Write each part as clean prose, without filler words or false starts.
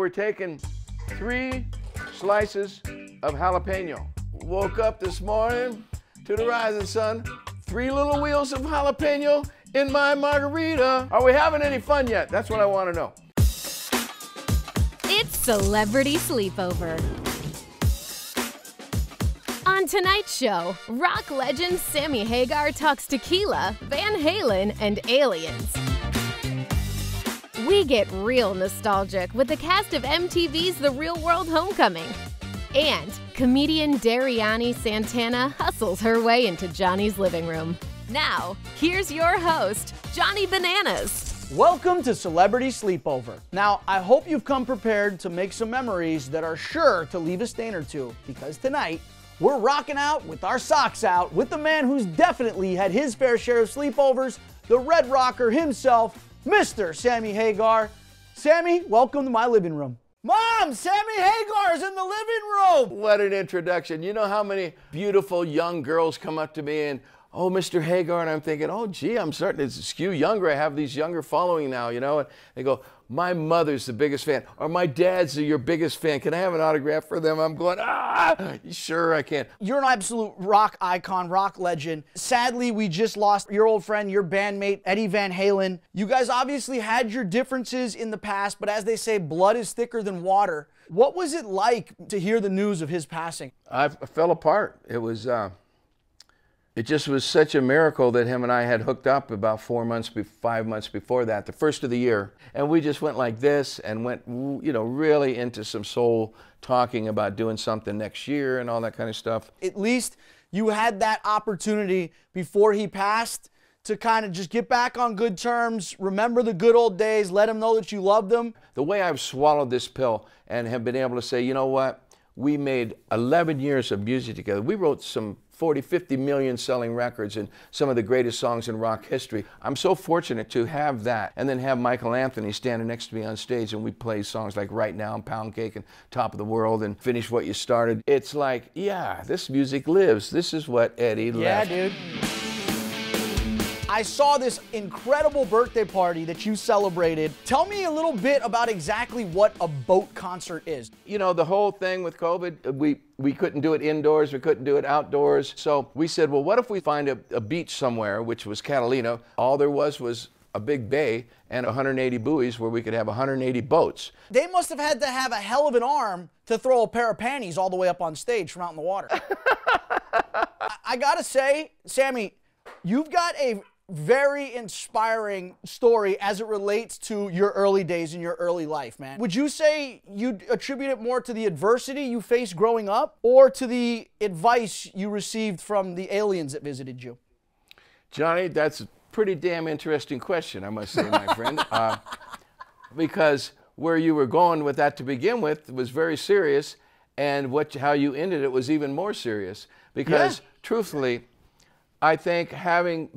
we're taking 3 slices of jalapeno. Woke up this morning to the rising sun, 3 little wheels of jalapeno in my margarita. Are we having any fun yet? That's what I want to know. It's Celebrity Sleepover. On tonight's show, rock legend Sammy Haggar talks tequila, Van Halen, and aliens. We get real nostalgic with the cast of MTV's The Real World Homecoming. And comedian Dariany Santana hustles her way into Johnny's living room. Now, here's your host, Johnny Bananas. Welcome to Celebrity Sleepover. Now, I hope you've come prepared to make some memories that are sure to leave a stain or two, because tonight, we're rocking out with our socks out with the man who's definitely had his fair share of sleepovers, the Red Rocker himself, Mr. Sammy Haggar. Sammy, welcome to my living room. Mom, Sammy Haggar's in the living room! What an introduction. You know how many beautiful young girls come up to me and, oh, Mr. Hagar, and I'm thinking, oh, gee, I'm starting to skew younger. I have these younger following now, you know, and they go, my mother's the biggest fan, or my dad's your biggest fan. Can I have an autograph for them? I'm going, sure I can. You're an absolute rock icon, rock legend. Sadly, we just lost your old friend, your bandmate, Eddie Van Halen. You guys obviously had your differences in the past, but as they say, blood is thicker than water. What was it like to hear the news of his passing? I fell apart. It just was such a miracle that him and I had hooked up about 5 months before that, the first of the year. And we just went like this and went, you know, really into some soul talking about doing something next year and all that kind of stuff. At least you had that opportunity before he passed to kind of just get back on good terms, remember the good old days, let him know that you loved him. The way I've swallowed this pill and have been able to say, you know what, we made 11 years of music together. We wrote some 40, 50 million selling records and some of the greatest songs in rock history. I'm so fortunate to have that and then have Michael Anthony standing next to me on stage and we play songs like Right Now and Pound Cake and Top of the World and Finish What You Started. It's like, yeah, this music lives. This is what Eddie left. Yeah, dude. I saw this incredible birthday party that you celebrated. Tell me a little bit about exactly what a boat concert is. You know, the whole thing with COVID, we couldn't do it indoors, we couldn't do it outdoors. So we said, well, what if we find a beach somewhere, which was Catalina. All there was a big bay and 180 buoys where we could have 180 boats. They must have had to have a hell of an arm to throw a pair of panties all the way up on stage from out in the water. I gotta say, Sammy, you've got a very inspiring story as it relates to your early days in your early life, man. Would you say you'd attribute it more to the adversity you faced growing up or to the advice you received from the aliens that visited you? Johnny, that's a pretty damn interesting question, I must say, my friend. Because where you were going with that to begin with was very serious, and how you ended it was even more serious. Because, truthfully, I think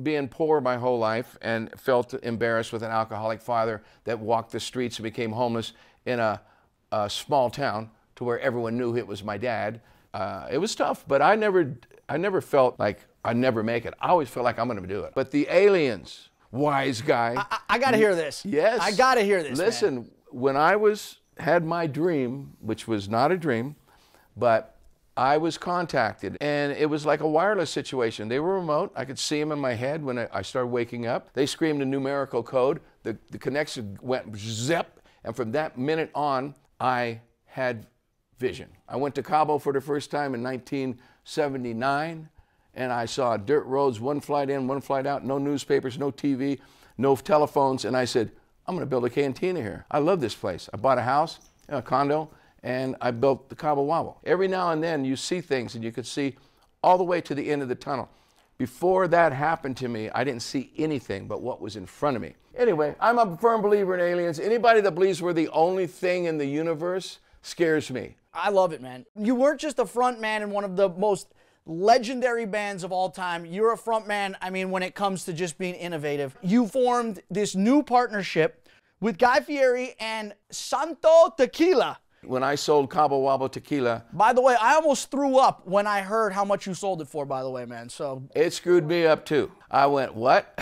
being poor my whole life and felt embarrassed with an alcoholic father that walked the streets and became homeless in a small town to where everyone knew it was my dad, it was tough. But I never felt like I'd never make it. I always felt like I'm going to do it. But the aliens, wise guy. I got to hear this. Yes. I got to hear this, Listen, man. When I had my dream, which was not a dream, but I was contacted, and it was like a wireless situation. They were remote. I could see them in my head when I started waking up. They screamed a numerical code. The connection went zip, and from that minute on, I had vision. I went to Cabo for the first time in 1979, and I saw dirt roads, one flight in, one flight out, no newspapers, no TV, no telephones, and I said, I'm going to build a cantina here. I love this place. I bought a house, a condo, and I built the Cabo Wabo. Every now and then you see things and you could see all the way to the end of the tunnel. Before that happened to me, I didn't see anything but what was in front of me. Anyway, I'm a firm believer in aliens. Anybody that believes we're the only thing in the universe scares me. I love it, man. You weren't just a front man in one of the most legendary bands of all time. You're a front man, I mean, when it comes to just being innovative. You formed this new partnership with Guy Fieri and Santo Tequila. when I sold Cabo Wabo tequila. By the way, I almost threw up when I heard how much you sold it for, by the way, man. So It screwed me up too. I went, what?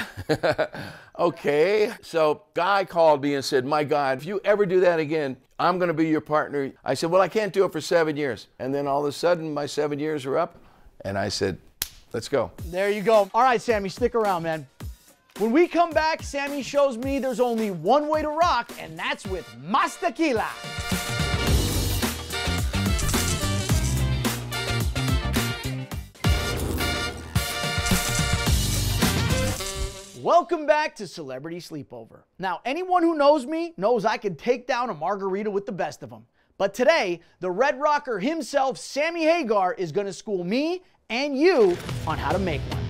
Okay. So guy called me and said, my God, if you ever do that again, I'm going to be your partner. I said, well, I can't do it for 7 years. And then all of a sudden, my 7 years are up. And I said, let's go. there you go. All right, Sammy, stick around, man. When we come back, Sammy shows me there's only one way to rock, and that's with Mas Tequila. Welcome back to Celebrity Sleepover. Now, anyone who knows me knows I can take down a margarita with the best of them. But today, the Red Rocker himself, Sammy Haggar, is going to school me and you on how to make one.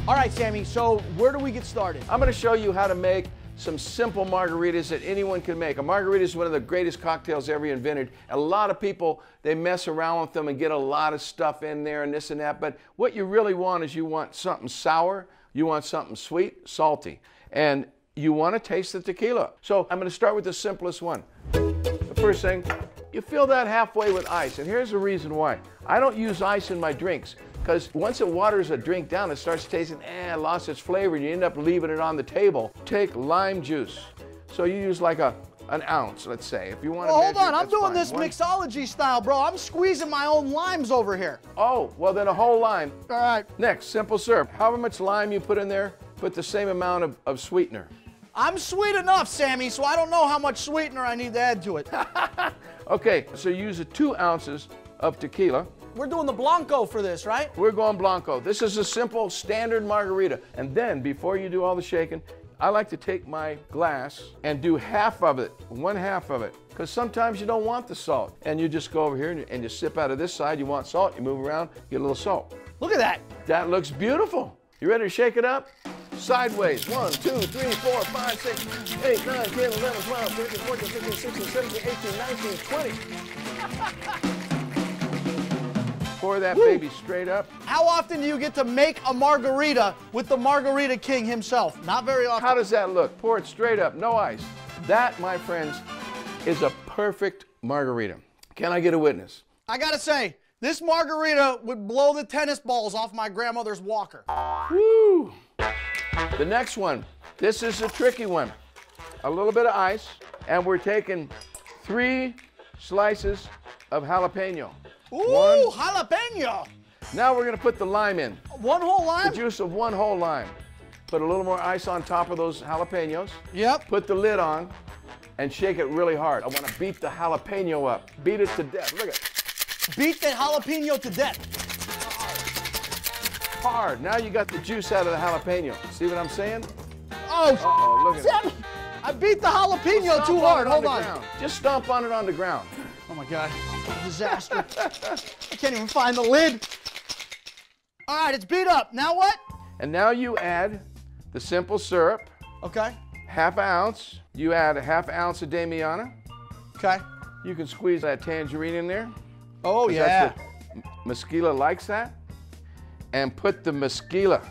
All right, Sammy, so where do we get started? I'm going to show you how to make some simple margaritas that anyone can make. A margarita is one of the greatest cocktails ever invented. A lot of people, they mess around with them and get a lot of stuff in there and this and that. But what you really want is you want something sour, you want something sweet, salty, and you want to taste the tequila. So I'm going to start with the simplest one. The first thing, you fill that halfway with ice. And here's the reason why. I don't use ice in my drinks, because once it waters a drink down, it starts tasting, lost its flavor, and you end up leaving it on the table. Take lime juice. So you use like an ounce, let's say. If you want to hold measure on, it, I'm that's doing fine. this mixology style, bro. I'm squeezing my own limes over here. Oh, well then a whole lime. All right. Next, simple syrup. However much lime you put in there, put the same amount of sweetener. I'm sweet enough, Sammy, so I don't know how much sweetener I need to add to it. Okay, so use 2 ounces of tequila. We're doing the Blanco for this, right? We're going Blanco. This is a simple standard margarita. And then before you do all the shaking, I like to take my glass and do half of it, 1/2 of it. Because sometimes you don't want the salt. And you just go over here and you sip out of this side. You want salt, you move around, get a little salt. Look at that. That looks beautiful. You ready to shake it up? Sideways. 1, 2, 3, 4, 5, 6, 8, 9, 10, 11, 12, 13, 14, 15, 16, 17, 18, 19, 20. Pour that baby straight up. How often do you get to make a margarita with the Margarita King himself? Not very often. How does that look? Pour it straight up, no ice. That, my friends, is a perfect margarita. Can I get a witness? I gotta say, this margarita would blow the tennis balls off my grandmother's walker. Woo! The next one, this is a tricky one. A little bit of ice, and we're taking 3 slices of jalapeno. Ooh, jalapeno. Now we're gonna put the lime in. 1 whole lime? The juice of 1 whole lime. Put a little more ice on top of those jalapenos. Yep. Put the lid on and shake it really hard. I wanna beat the jalapeno up. Beat it to death, look at it. Beat the jalapeno to death. Hard, now you got the juice out of the jalapeno. See what I'm saying? Oh, Uh-oh, look at it. Sammy, I beat the jalapeno Stomp too on hard. it Hold the on. ground. Just stomp on it on the ground. Oh my God, disaster. I can't even find the lid. All right, it's beat up. Now what? And now you add the simple syrup, Okay. 1/2 ounce. You add a 1/2 ounce of Damiana. Okay. You can squeeze that tangerine in there. Oh 'cause yeah. That's what Mesquila likes that. And put the Mesquila,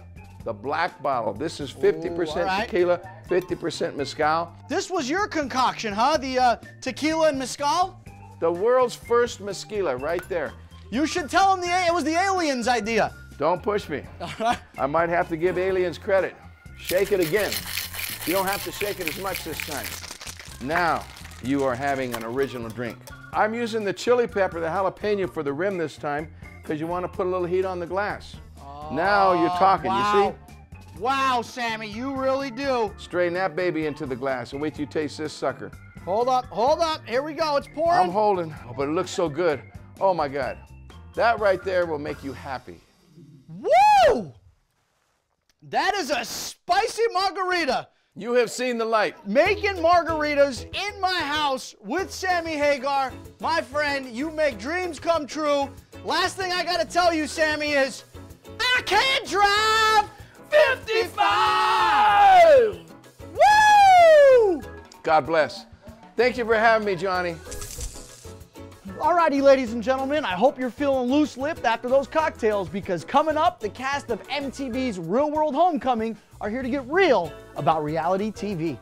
the black bottle. This is 50% all right. tequila, 50% mezcal. This was your concoction, huh? The tequila and mezcal? The world's first Mesquila right there. You should tell them it was the aliens' idea. Don't push me. All right. I might have to give aliens credit. Shake it again. You don't have to shake it as much this time. Now you are having an original drink. I'm using the chili pepper, the jalapeno for the rim this time because you want to put a little heat on the glass. Now you're talking, wow. you see? Wow, Sammy, you really do. Strain that baby into the glass and wait till you taste this sucker. Hold up, hold up. Here we go, it's pouring. I'm holding, but it looks so good. Oh my God. That right there will make you happy. Woo! That is a spicy margarita. You have seen the light. Making margaritas in my house with Sammy Haggar. My friend, you make dreams come true. Last thing I gotta tell you, Sammy, is I can't drive 55! Woo! God bless. Thank you for having me, Johnny. Alrighty, ladies and gentlemen, I hope you're feeling loose-lipped after those cocktails because coming up, the cast of MTV's Real World Homecoming are here to get real about reality TV.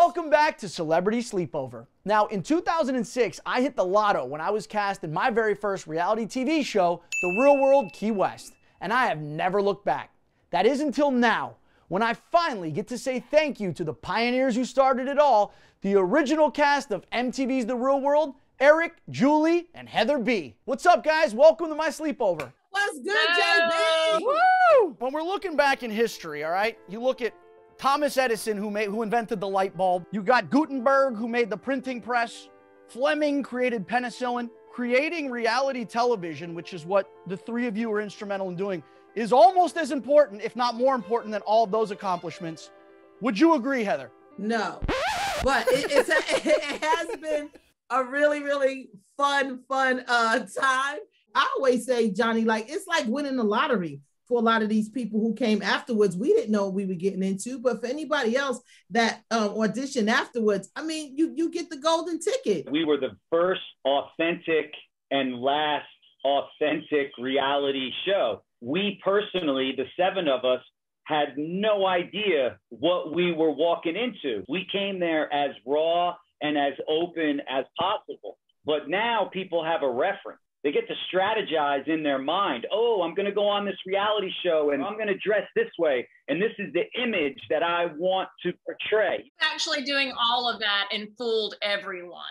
Welcome back to Celebrity Sleepover. Now, in 2006, I hit the lotto when I was cast in my very first reality TV show, The Real World Key West, and I have never looked back. That is until now, when I finally get to say thank you to the pioneers who started it all, the original cast of MTV's The Real World, Eric, Julie, and Heather B. What's up, guys? Welcome to my sleepover. What's good, JB? Woo! When we're looking back in history, all right, you look at Thomas Edison, who invented the light bulb. You got Gutenberg, who made the printing press. Fleming created penicillin. Creating reality television, which is what the three of you are instrumental in doing, is almost as important, if not more important, than all of those accomplishments. Would you agree, Heather? No, but it has been a really, really fun time. I always say, Johnny, like, it's like winning the lottery. For a lot of these people who came afterwards, we didn't know what we were getting into. But for anybody else that auditioned afterwards, I mean, you get the golden ticket. We were the first authentic and last authentic reality show. We personally, the seven of us, had no idea what we were walking into. We came there as raw and as open as possible. But now people have a reference. They get to strategize in their mind. Oh, I'm going to go on this reality show and I'm going to dress this way. And this is the image that I want to portray. Actually doing all of that and fooled everyone.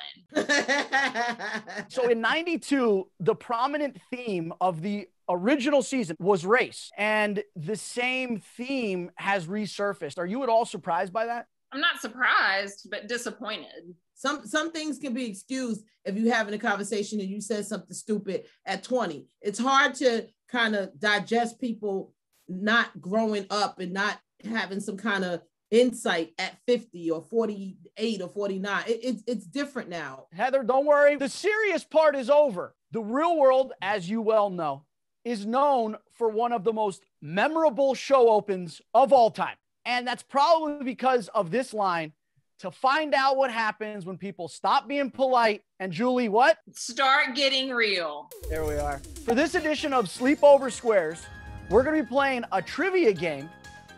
So in '92, the prominent theme of the original season was race. And the same theme has resurfaced. Are you at all surprised by that? I'm not surprised, but disappointed. Some things can be excused if you're having a conversation and you said something stupid at 20. It's hard to kind of digest people not growing up and not having some kind of insight at 50 or 48 or 49. It's different now. Heather, don't worry. The serious part is over. The Real World, as you well know, is known for one of the most memorable show opens of all time. And that's probably because of this line: to find out what happens when people stop being polite. And Julie, what? Start getting real. There we are. For this edition of Sleepover Squares, we're going to be playing a trivia game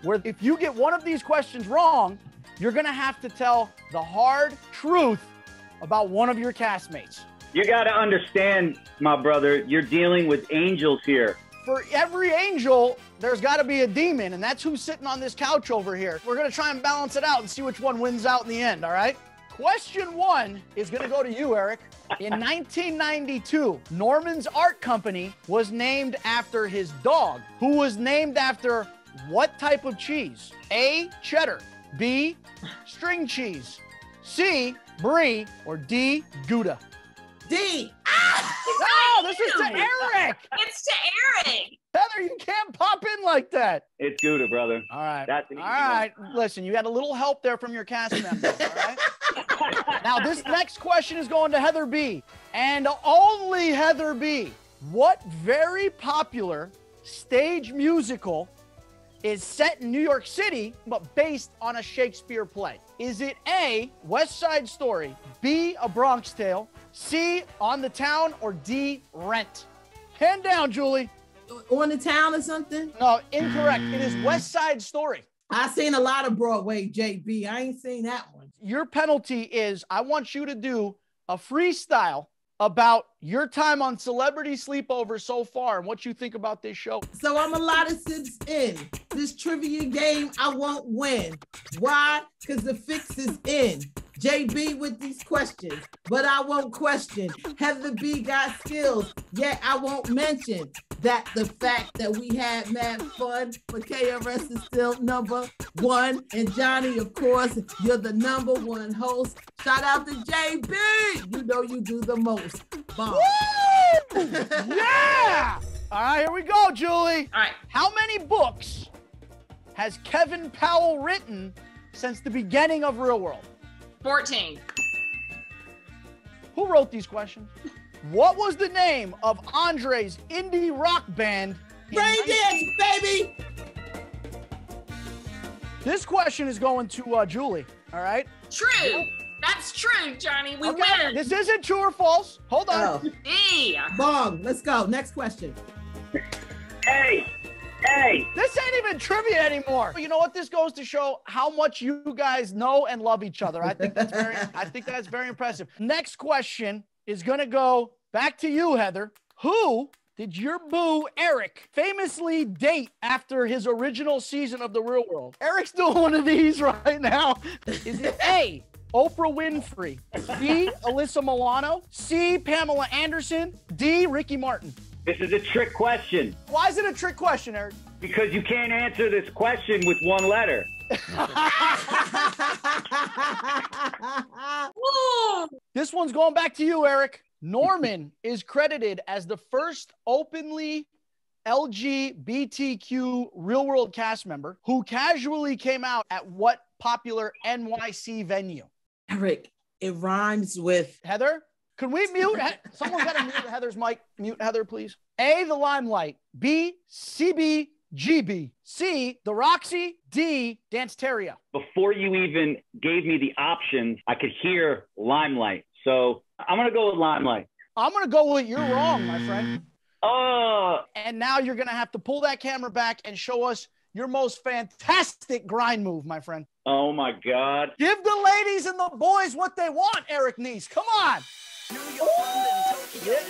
where if you get one of these questions wrong, you're going to have to tell the hard truth about one of your castmates. You got to understand, my brother, you're dealing with angels here. For every angel, there's got to be a demon, and that's who's sitting on this couch over here. We're going to try and balance it out and see which one wins out in the end, all right? Question one is going to go to you, Eric. In 1992, Norman's Art Company was named after his dog, who was named after what type of cheese? A, cheddar, B, string cheese, C, brie, or D, Gouda? D. No, this is to Eric. It's to Eric. Heather, you can't pop in like that. It's Gouda, brother. All right. That's an all easy right. Listen, you had a little help there from your cast members, all right? Now, this next question is going to Heather B. And only Heather B. What very popular stage musical is set in New York City, but based on a Shakespeare play? Is it A, West Side Story, B, A Bronx Tale, C, On the Town, or D, Rent? Hand down, Julie. On the Town or something? No, incorrect. It is West Side Story. I seen a lot of Broadway, JB. I ain't seen that one. Your penalty is I want you to do a freestyle about your time on Celebrity Sleepover so far and what you think about this show. So I'm a lot of cents in. This trivia game, I won't win. Why? Because the fix is in. JB with these questions, but I won't question. Heather B got skills, yet I won't mention that the fact that we had mad fun, but KRS is still number one. And Johnny, of course, you're the number one host. Shout out to JB. You know you do the most. Bomb. Woo! Yeah! All right, here we go, Julie. All right. How many books has Kevin Powell written since the beginning of Real World? 14. Who wrote these questions? What was the name of Andre's indie rock band? Rain Dance, baby! This question is going to Julie, all right? True. That's true, Johnny. We win. This isn't true or false. Hold on. Oh. D. Bong, let's go. Next question. Hey, Hey, This ain't even trivia anymore. You know what? This goes to show how much you guys know and love each other. I think that's very impressive. Next question is gonna go back to you, Heather. Who did your boo Eric famously date after his original season of The Real World? Eric's doing one of these right now. Is it A, Oprah Winfrey, B, Alyssa Milano, C, Pamela Anderson, D, Ricky Martin? this is a trick question Why is it a trick question, Eric? because you can't answer this question with one letter. Woo! This one's going back to you, Eric. Norman is credited as the first openly LGBTQ Real World cast member who casually came out at what popular NYC venue? Eric, it rhymes with Heather, can we mute? Someone's got to mute Heather's mic. Mute Heather, please. A, the Limelight. B, CBGB. C, the Roxy. D, Danceteria. Before you even gave me the options, I could hear Limelight. So I'm going to go with Limelight. I'm going to go with you're wrong, my friend. Oh, And now you're going to have to pull that camera back and show us your most fantastic grind move, my friend. oh my God. Give the ladies and the boys what they want, Eric Nies. Come on. Yeah,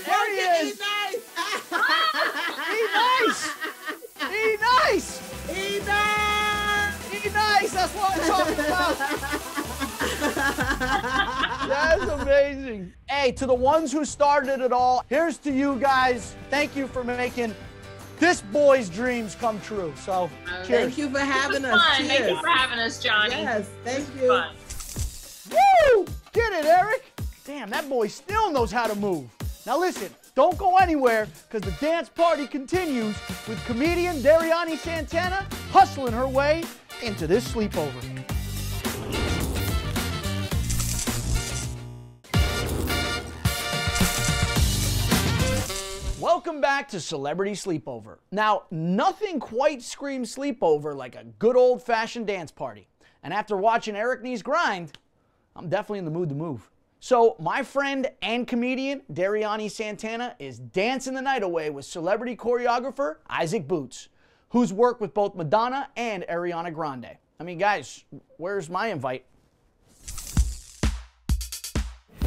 there he Eric, is. He Nies. He nice. He nice. He nice. That's what I'm talking about. That's amazing. Hey, to the ones who started it all, here's to you guys. Thank you for making this boy's dreams come true. So, cheers. Thank you for having It was us. fun. Thank you Cheers. for having us, Johnny. Yes, thank It you. was fun. Woo! Get it, Eric. Damn, that boy still knows how to move. Now listen, don't go anywhere because the dance party continues with comedian Dariany Santana hustling her way into this sleepover. Welcome back to Celebrity Sleepover. Now, nothing quite screams sleepover like a good old-fashioned dance party. And after watching Eric Nies grind, I'm definitely in the mood to move. So my friend and comedian Dariany Santana is dancing the night away with celebrity choreographer Isaac Boots, who's worked with both Madonna and Ariana Grande. I mean, guys, where's my invite?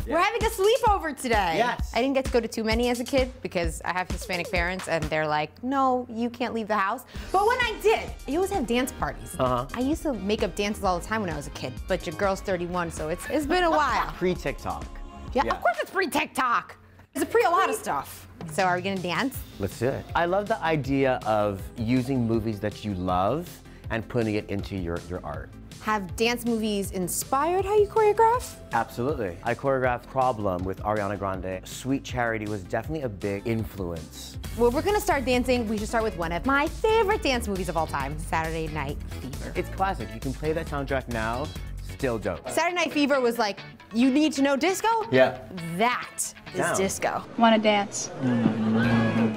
We're having a sleepover today. Yes. I didn't get to go to too many as a kid because I have Hispanic parents and they're like, no, you can't leave the house. But when I did, you always have dance parties. I used to make up dances all the time when I was a kid, but your girl's 31, so it's been a while. Pre-TikTok. Yeah, of course it's pre-TikTok. It's pre a lot of stuff. So are we gonna dance? Let's do it. I love the idea of using movies that you love and putting it into your art. Have dance movies inspired how you choreograph? Absolutely. I choreographed Problem with Ariana Grande. Sweet Charity was definitely a big influence. Well, we're gonna start dancing. We should start with one of my favorite dance movies of all time, Saturday Night Fever. It's classic. You can play that soundtrack now, still dope. Saturday Night Fever was like, you need to know disco? Yeah. That is Down. disco. Want to dance?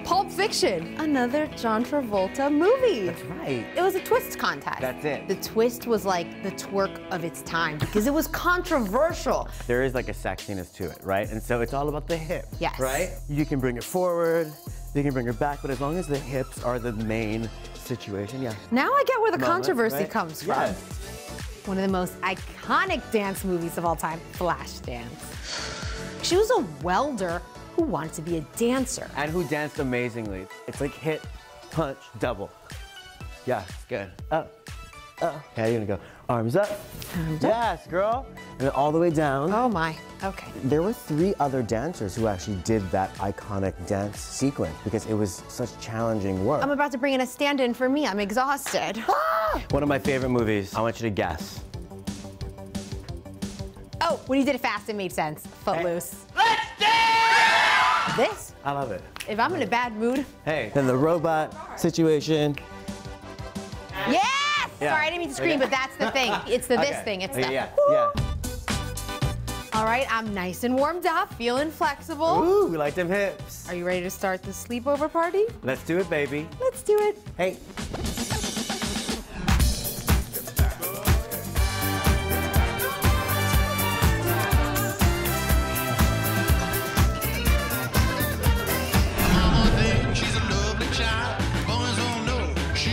Pulp Fiction, another John Travolta movie. That's right. It was a twist contest. That's it. The twist was like the twerk of its time because it was controversial. There is like a sexiness to it, right? And so it's all about the hip, Yes. right? You can bring it forward, you can bring it back, but as long as the hips are the main situation, yeah. Now I get where the Moment, controversy right? comes from. Yes. One of the most iconic dance movies of all time, Flashdance. She was a welder who wanted to be a dancer. And who danced amazingly. It's like hit, punch, double. Yeah, it's good. Up, up. Yeah, you're gonna go arms up. Yes, girl. And then all the way down. Oh my, okay. There were 3 other dancers who actually did that iconic dance sequence because it was such challenging work. I'm about to bring in a stand-in for me. I'm exhausted. One of my favorite movies. I want you to guess. Oh, when you did it fast, it made sense. Footloose. Let's dance! This, I love it. if I'm in a bad mood. Hey, then the robot situation. Yes! Yeah. Sorry, I didn't mean to scream, Okay. but that's the thing. It's the this thing. It's Okay, the. yeah, Woo! yeah. All right, I'm nice and warmed up, feeling flexible. Ooh, we like them hips. Are you ready to start the sleepover party? Let's do it, baby. Let's do it. Hey. She's a lovely child. Boys don't know she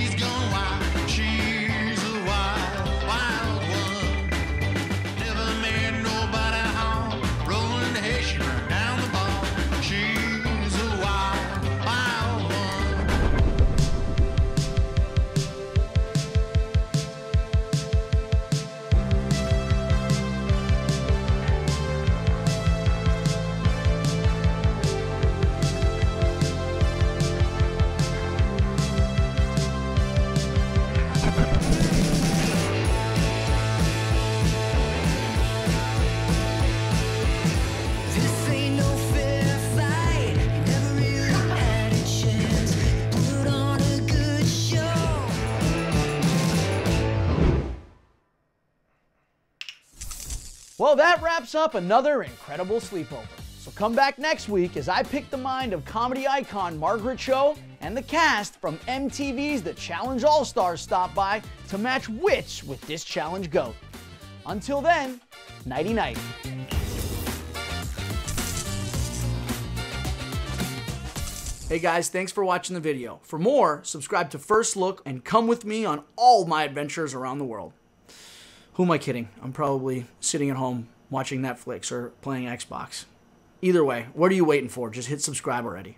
Well, that wraps up another incredible sleepover. So come back next week as I pick the mind of comedy icon Margaret Cho and the cast from MTV's The Challenge All-Stars stop by to match wits with this challenge goat. Until then, nighty-night. Hey guys, thanks for watching the video. For more, subscribe to First Look and come with me on all my adventures around the world. Who am I kidding? I'm probably sitting at home watching Netflix or playing Xbox. Either way, what are you waiting for? Just hit subscribe already.